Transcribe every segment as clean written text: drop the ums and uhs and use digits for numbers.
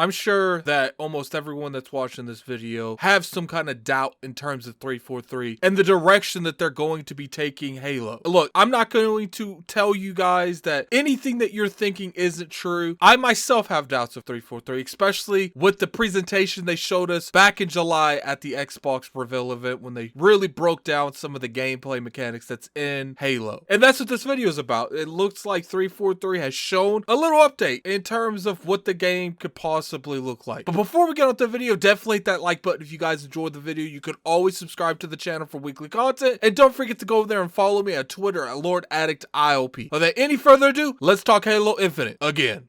I'm sure that almost everyone that's watching this video have some kind of doubt in terms of 343 and the direction that they're going to be taking Halo. Look, I'm not going to tell you guys that anything that you're thinking isn't true. I myself have doubts of 343, especially with the presentation they showed us back in July at the Xbox reveal event when they really broke down some of the gameplay mechanics that's in Halo. And that's what this video is about. It looks like 343 has shown a little update in terms of what the game could possibly look like. But before we get on with the video, definitely hit that like button if you guys enjoyed the video. You could always subscribe to the channel for weekly content. And don't forget to go over there and follow me on Twitter at Lord Addict IOP. Without any further ado, let's talk Halo Infinite again.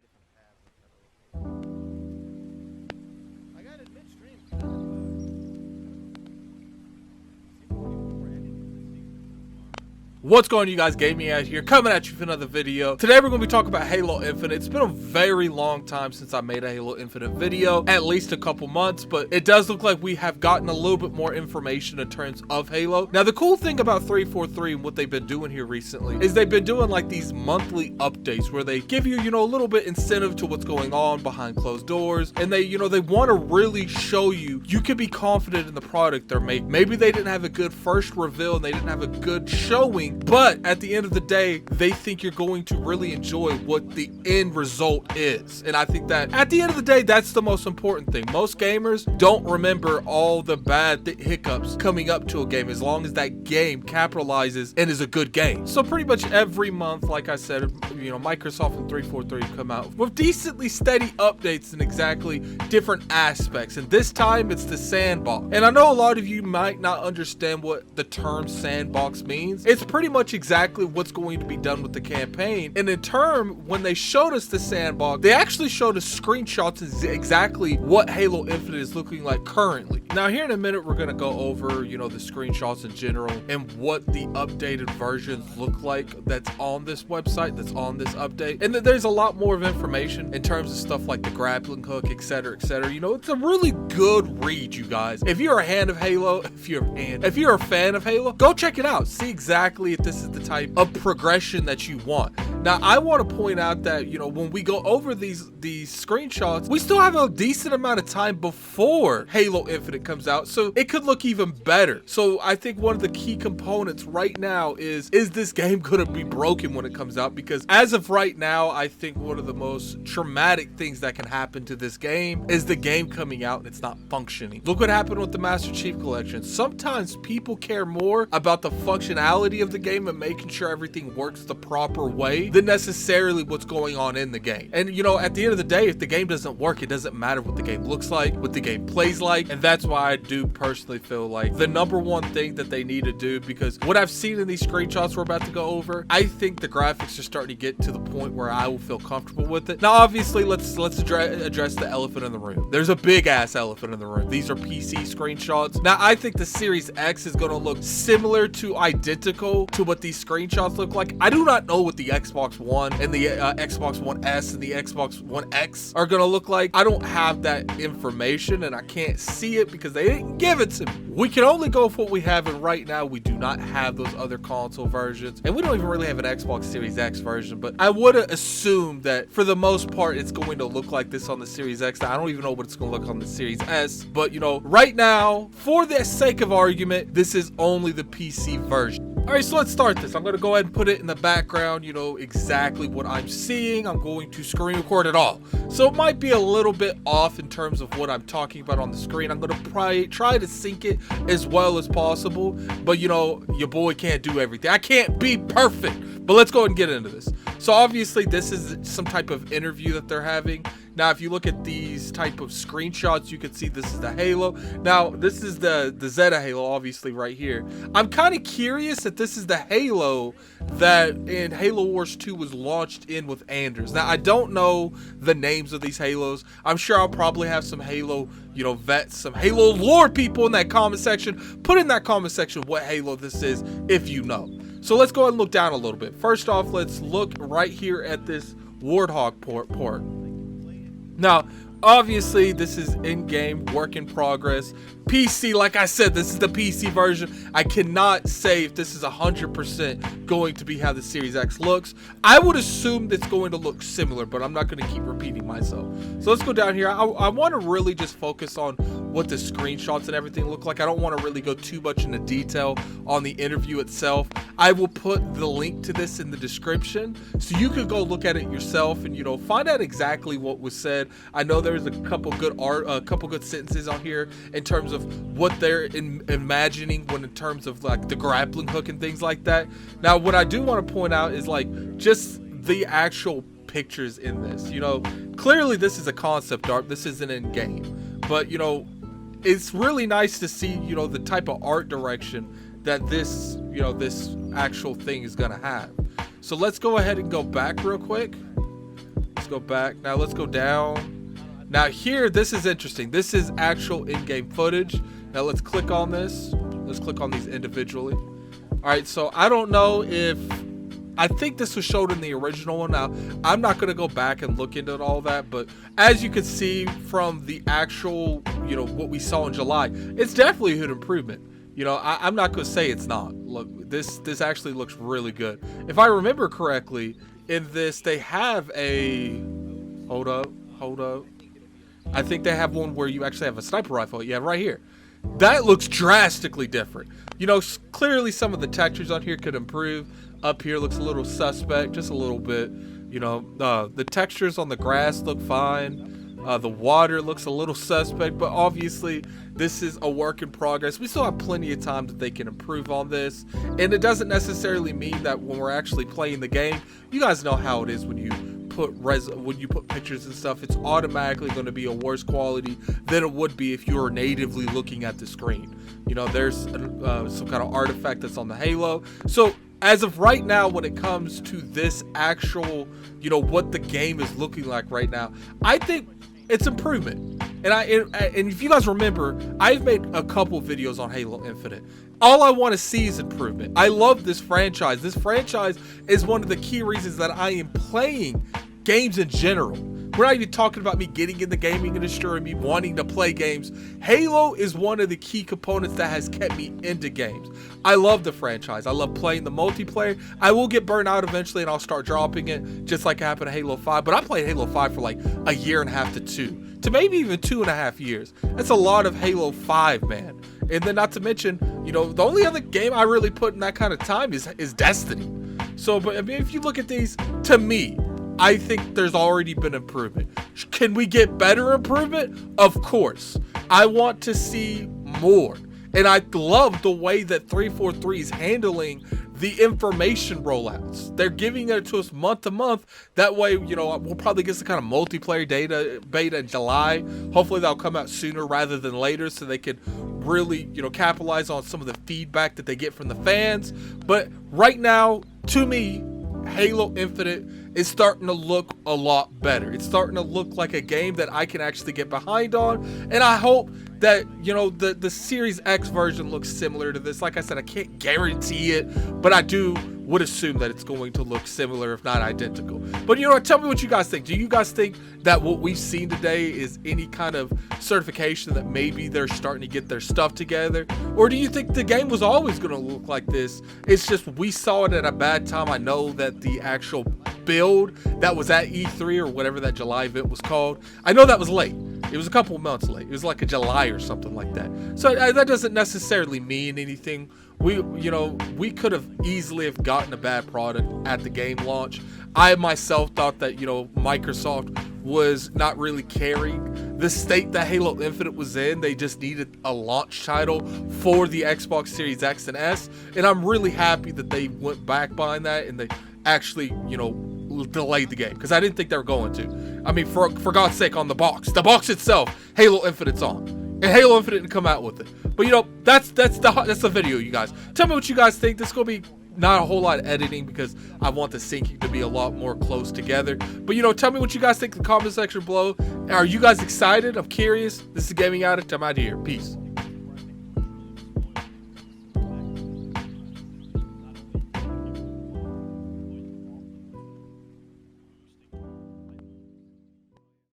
What's going on, you guys? Gaming out here, coming at you for another video. Today we're going to be talking about Halo Infinite. It's been a very long time since I made a Halo Infinite video, at least a couple months, but it does look like we have gotten a little bit more information in terms of Halo. Now, the cool thing about 343 and what they've been doing here recently is they've been doing like these monthly updates where they give you, a little bit incentive to what's going on behind closed doors, and they, they want to really show you can be confident in the product they're making. Maybe they didn't have a good first reveal and they didn't have a good showing, but at the end of the day, they think you're going to really enjoy what the end result is. And I think that at the end of the day, that's the most important thing. Most gamers don't remember all the bad hiccups coming up to a game as long as that game capitalizes and is a good game. So pretty much every month, like I said, Microsoft and 343 come out with decently steady updates in exactly different aspects. And this time it's the sandbox. And I know a lot of you might not understand what the term sandbox means. It's pretty much exactly what's going to be done with the campaign. And in turn, when they showed us the sandbox, they actually showed us screenshots of exactly what Halo Infinite is looking like currently. Now, here in a minute, we're going to go over, the screenshots in general and what the updated versions look like that's on this website, that's on this update. And then there's a lot more of information in terms of stuff like the grappling hook, etc., etc. It's a really good read, you guys. If you're a fan of Halo, if you're a fan of Halo, go check it out. See exactly if this is the type of progression that you want. Now, I want to point out that, when we go over these screenshots, we still have a decent amount of time before Halo Infinite comes out, so it could look even better. So I think one of the key components right now is this game going to be broken when it comes out? Because as of right now, I think one of the most traumatic things that can happen to this game is the game coming out and it's not functioning. Look what happened with the Master Chief Collection. Sometimes people care more about the functionality of the game and making sure everything works the proper way than necessarily what's going on in the game. And at the end of the day, if the game doesn't work, it doesn't matter what the game looks like, what the game plays like. And that's why I do personally feel like the number one thing that they need to do, because what I've seen in these screenshots we're about to go over, I think the graphics are starting to get to the point where I will feel comfortable with it. Now, obviously, let's address the elephant in the room. There's a big ass elephant in the room. These are PC screenshots. Now, I think the Series X is going to look similar to identical to what these screenshots look like. I do not know what the Xbox One and the Xbox One S and the Xbox One X are gonna look like. I don't have that information and I can't see it because they didn't give it to me. We can only go with what we have, and right now we do not have those other console versions, and we don't even really have an Xbox Series X version, but I would assume that for the most part it's going to look like this on the Series X. Now, I don't even know what it's going to look on the Series S, but right now, for the sake of argument, this is only the PC version. All right, so let's start this. I'm going to go ahead and put it in the background, exactly what I'm seeing. I'm going to screen record it all. So it might be a little bit off in terms of what I'm talking about on the screen. I'm going to try to sync it as well as possible. But, your boy can't do everything. I can't be perfect. But let's go ahead and get into this. So obviously, this is some type of interview that they're having. Now, if you look at these type of screenshots, you can see this is the Halo. Now, this is the Zeta Halo, obviously, right here. I'm kind of curious if this is the Halo that in Halo Wars 2 was launched in with Anders. Now, I don't know the names of these Halos. I'm sure I'll probably have some Halo, vets, some Halo lore people in that comment section. Put in that comment section what Halo this is if you know. So let's go ahead and look down a little bit. First off, let's look right here at this Warthog port. Now, Obviously, this is in-game, work in progress. PC, like I said, this is the PC version. I cannot say if this is 100% going to be how the Series X looks. I would assume it's going to look similar, but I'm not going to keep repeating myself. So let's go down here. I want to really just focus on what the screenshots and everything look like. I don't want to really go too much into detail on the interview itself. I will put the link to this in the description so you could go look at it yourself and, you know, find out exactly what was said. I know there's a couple good sentences on here in terms of what they're imagining when in terms of like the grappling hook and things like that. Now, what I do want to point out is like just the actual pictures in this. You know, clearly this is a concept art. This isn't in game, but you know, it's really nice to see, you know, the type of art direction that this, you know, this actual thing is gonna have. So let's go ahead and go back real quick. Let's go back. Now let's go down. Now here, this is interesting. This is actual in-game footage. Now let's click on this. Let's click on these individually. All right, so I don't know if, I think this was showed in the original one. Now, I'm not gonna go back and look into all that, but as you can see from the actual, you know, what we saw in July, it's definitely an improvement. You know, I'm not gonna say it's not. Look, this actually looks really good. If I remember correctly, in this, they have a, hold up. I think they have one where you actually have a sniper rifle. Yeah, right here. That looks drastically different. You know, clearly some of the textures on here could improve. Up here looks a little suspect, just a little bit. You know, the textures on the grass look fine. The water looks a little suspect, but obviously this is a work in progress. We still have plenty of time that they can improve on this. And it doesn't necessarily mean that when we're actually playing the game, you guys know how it is when you put pictures and stuff, it's automatically going to be a worse quality than it would be if you were natively looking at the screen. You know, there's some kind of artifact that's on the Halo. So as of right now, when it comes to this actual, you know, what the game is looking like right now, I think it's improvement. And if you guys remember, I've made a couple videos on Halo Infinite. All I want to see is improvement. I love this franchise. This franchise is one of the key reasons that I am playing games in general. We're not even talking about me getting in the gaming industry or me wanting to play games. Halo is one of the key components that has kept me into games. I love the franchise. I love playing the multiplayer. I will get burnt out eventually and I'll start dropping it, just like happened to Halo 5. But I played Halo 5 for like a year and a half to 2, to maybe even 2.5 years. That's a lot of Halo 5, man. And then not to mention, you know, the only other game I really put in that kind of time is Destiny. So, but I mean, if you look at these, to me, I think there's already been improvement. Can we get better improvement? Of course. I want to see more. And I love the way that 343 is handling the information rollouts. They're giving it to us month to month. That way, you know, we'll probably get some kind of multiplayer beta in July. Hopefully that'll come out sooner rather than later so they can really, you know, capitalize on some of the feedback that they get from the fans. But right now, to me, Halo Infinite is starting to look a lot better. It's starting to look like a game that I can actually get behind on, and I hope that, you know, the Series X version looks similar to this. Like I said, I can't guarantee it, but I would assume that it's going to look similar, if not identical. But you know what, tell me what you guys think. Do you guys think that what we've seen today is any kind of certification that maybe they're starting to get their stuff together? Or do you think the game was always going to look like this? It's just we saw it at a bad time. I know that the actual build that was at E3 or whatever that July event was called, I know that was late. It was a couple of months late. It was like a July or something like that. So that doesn't necessarily mean anything. We could have easily have gotten a bad product at the game launch. I myself thought that, you know, Microsoft was not really caring the state that Halo Infinite was in. They just needed a launch title for the Xbox Series X and S. And I'm really happy that they went back behind that and they actually, you know, delayed the game, because I didn't think they were going to. I mean, for God's sake, on the box itself, Halo Infinite's on, and Halo Infinite didn't come out with it. But you know, that's the video, you guys. Tell me what you guys think. This is gonna be not a whole lot of editing because I want the syncing to be a lot more close together. But you know, tell me what you guys think in the comment section below. Are you guys excited? I'm curious. This is Gaming Addict. I'm out of here. Peace.